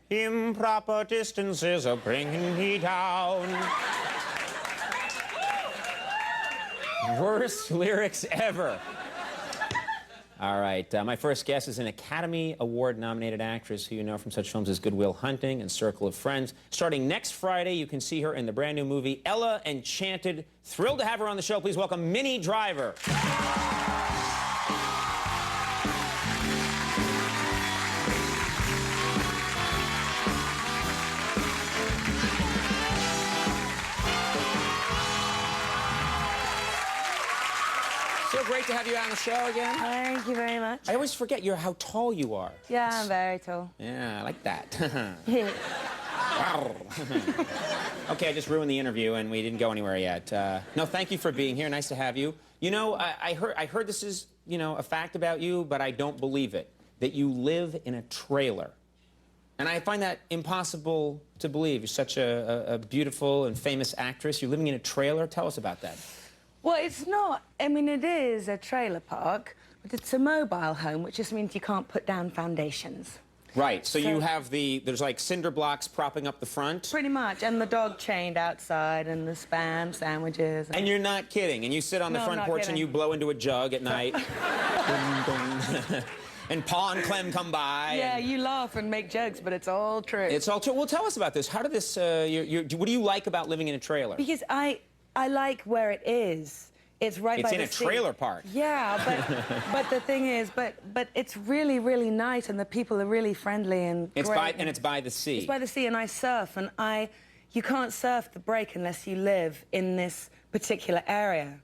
Improper distances are bringing me down. Worst lyrics ever. All right, my first guest is an Academy Award-nominated actress who you know from such films as Good Will Hunting and Circle of Friends. Starting next Friday, you can see her in the brand-new movie Ella Enchanted. Thrilled to have her on the show. Please welcome Minnie Driver. So great to have you on the show again. Thank you very much. I always forget how tall you are. Yeah, I'm very tall. Yeah, I like that. Wow. Okay, I just ruined the interview and we didn't go anywhere yet. No, thank you for being here. Nice to have you. You know, I heard this is, you know, a fact about you, but I don't believe it. That you live in a trailer. And I find that impossible to believe. You're such a beautiful and famous actress. You're living in a trailer. Tell us about that. Well, it's not. I mean, it is a trailer park, but it's a mobile home, which just means you can't put down foundations. Right, so you have there's like cinder blocks propping up the front? Pretty much, and the dog chained outside, and the Spam sandwiches. And you're not kidding, and you sit on the front porch and you blow into a jug at night. And Pa and Clem come by. Yeah, you laugh and make jokes, but it's all true. It's all true. Well, tell us about this. How did this, what do you like about living in a trailer? Because I like where it is. It's right by the sea. It's in a trailer park. Yeah, but the thing is, but it's really, really nice, and the people are really friendly and great. And it's by the sea. It's by the sea, and I surf, and you can't surf the break unless you live in this particular area.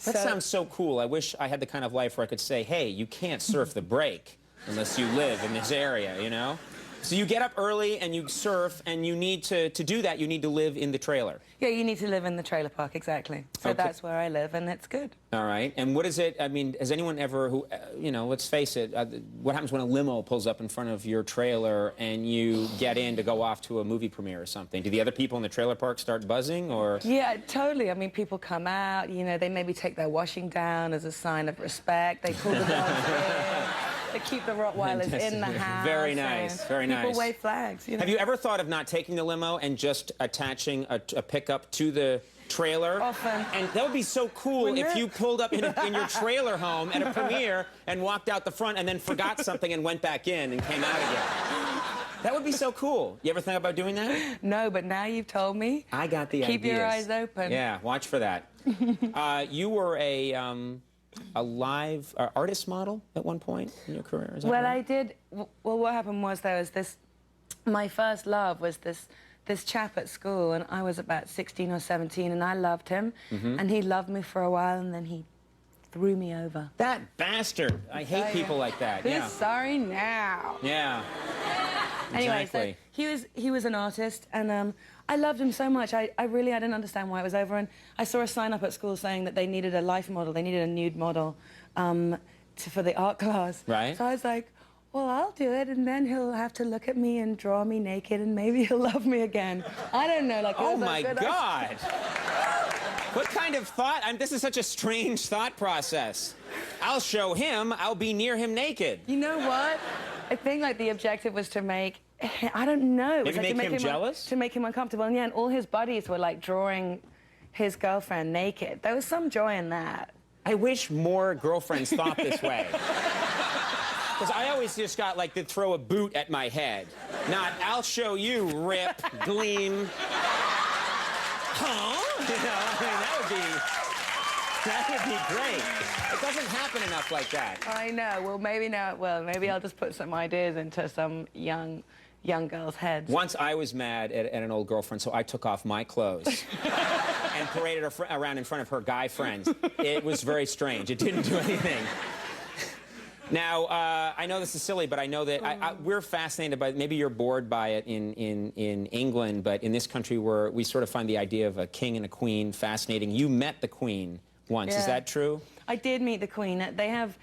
That sounds so cool. I wish I had the kind of life where I could say, hey, you can't surf the break unless you live in this area, you know? So you get up early and you surf, and you need to do that, you need to live in the trailer. Yeah, you need to live in the trailer park, exactly. So okay. That's where I live, and it's good. All right. And what is it, I mean, has anyone ever who, you know, let's face it, what happens when a limo pulls up in front of your trailer and you get in to go off to a movie premiere or something? Do the other people in the trailer park start buzzing, or? Yeah, totally. I mean, people come out, you know, they maybe take their washing down as a sign of respect. They call the dogs in. They keep the Rottweilers in the house. Very nice, very nice. People wave flags, you know. Have you ever thought of not taking the limo and just attaching a pickup to the trailer? Often. And that would be so cool if you pulled up in your trailer home at a premiere and walked out the front and then forgot something and went back in and came out again. That would be so cool. You ever think about doing that? No, but now you've told me. I got the ideas. Keep your eyes open. Yeah, watch for that. You were a live artist model at one point in your career, is that Well, right? I did. Well, what happened was there was this. My first love was this chap at school, and I was about 16 or 17, and I loved him, and he loved me for a while, and then he threw me over. That bastard! I hate people like that. Who's sorry now? Yeah. Anyway, Exactly. so he was an artist, and I loved him so much. I didn't understand why it was over, and I saw a sign up at school saying that they needed a life model, they needed a nude model for the art class. Right. So I was like, well, I'll do it, and then he'll have to look at me and draw me naked, and maybe he'll love me again. I don't know, like... Oh, my God! What kind of thought? This is such a strange thought process. I'll show him, I'll be near him naked. You know what? I think, like, the objective was to make... I don't know. It was Maybe like make him jealous? To make him uncomfortable. And, yeah, and all his buddies were, like, drawing his girlfriend naked. There was some joy in that. I wish more girlfriends thought this way. Because I always just got, like, to throw a boot at my head. Not, I'll show you, rip, gleam. Huh? You know, I mean, that would be great. It doesn't happen enough like that. I know. Well, maybe now it will. Maybe I'll just put some ideas into some young girls' heads. Once I was mad at an old girlfriend, so I took off my clothes and paraded her around in front of her guy friends. It was very strange. It didn't do anything. Now, I know this is silly, but I know that we're fascinated by, maybe you're bored by it in England, but in this country we sort of find the idea of a king and a queen fascinating. You met the queen once, is that true? I did meet the Queen. They have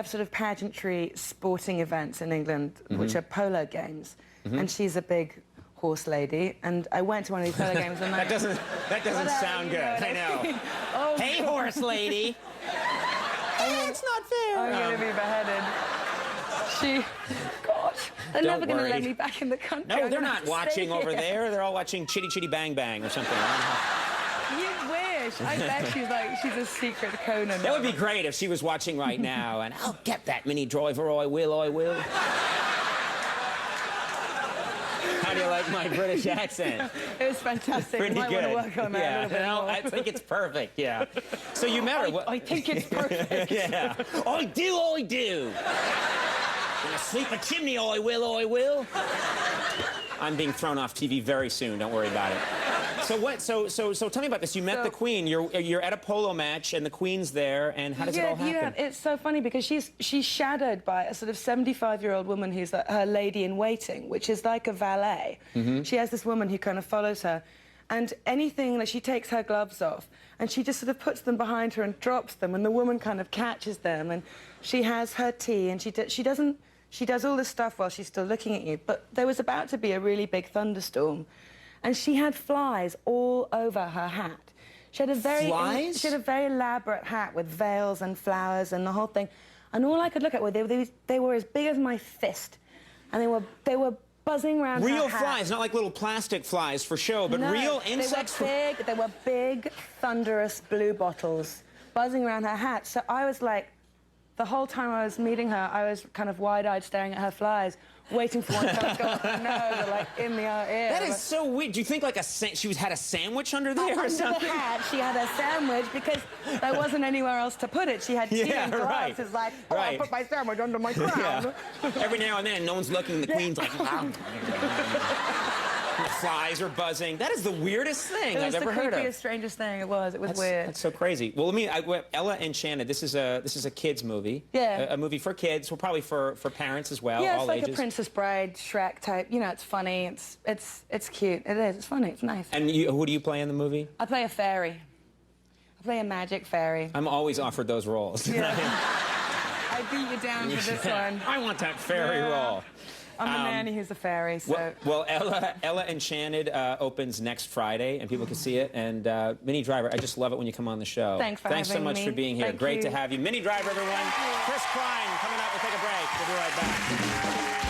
sort of pageantry sporting events in England, which are polo games, and she's a big horse lady. And I went to one of these polo games, and that doesn't sound good. I know. Oh, hey, horse lady. It's not fair. I'm gonna be beheaded. God. They're Don't never going to worry. let me back in the country. No, I'm they're gonna not have to watching stay over here. there. They're all watching Chitty Chitty Bang Bang or something. You wish. I bet she's a secret Conan. That would be great if she was watching right now. And I'll get that Minnie driver, I will, I will. How do you like my British accent? It was fantastic. Pretty you might good. want to work on that a Yeah, little bit no, more. I think it's perfect. Yeah. So you met her. I think it's perfect. Yeah. I do, I do. Gonna sweep a chimney, I will, I will. I'm being thrown off TV very soon. Don't worry about it. So what? So tell me about this. You met the Queen. You're at a polo match, and the Queen's there. And how does it all happen? Yeah, it's so funny because she's shadowed by a sort of 75-year-old woman who's her lady in waiting, which is like a valet. She has this woman who kind of follows her, and anything that she takes her gloves off, and she just sort of puts them behind her and drops them, and the woman kind of catches them, and she has her tea, and she does all this stuff while she's still looking at you. But there was about to be a really big thunderstorm, and she had flies all over her hat. She had a very Flies? She had a very elaborate hat with veils and flowers and the whole thing. And all I could look at were they were as big as my fist, and they were buzzing around her Real hat. flies, not like little plastic flies for show, but No, real insects. They were big, thunderous blue bottles buzzing around her hat. So I was like, the whole time I was meeting her, I was kind of wide-eyed staring at her flies, waiting for one to kind of go up her nose or like in the ear. That is so weird. Do you think like she had a sandwich under there or Under something? the hat, she had a sandwich because there wasn't anywhere else to put it. She had tea and gloves. right. It's like, oh, Right. I put my sandwich under my crown. Yeah. Every now and then, no one's looking. The Queen's like, wow. The flies are buzzing. That is the weirdest thing I've ever heard It was the of. creepiest, strangest thing it was. It was weird. That's so crazy. Well, Ella Enchanted. This is a kids movie. Yeah. A movie for kids. Well, probably for parents as well. Yeah, all it's like ages. a Princess Bride, Shrek type. You know, it's funny. It's cute. It is. It's funny. It's nice. And who do you play in the movie? I play a fairy. I play a magic fairy. I'm always offered those roles. Yeah. I beat you down for this one. I want that fairy role. I'm the nanny who's a fairy, so... Well, Ella Enchanted opens next Friday, and people can see it. And Minnie Driver, I just love it when you come on the show. Thanks for Thanks so having much me. for being here. Thank Great you. to have you. Minnie Driver, everyone. Chris Klein coming up. We'll take a break. We'll be right back.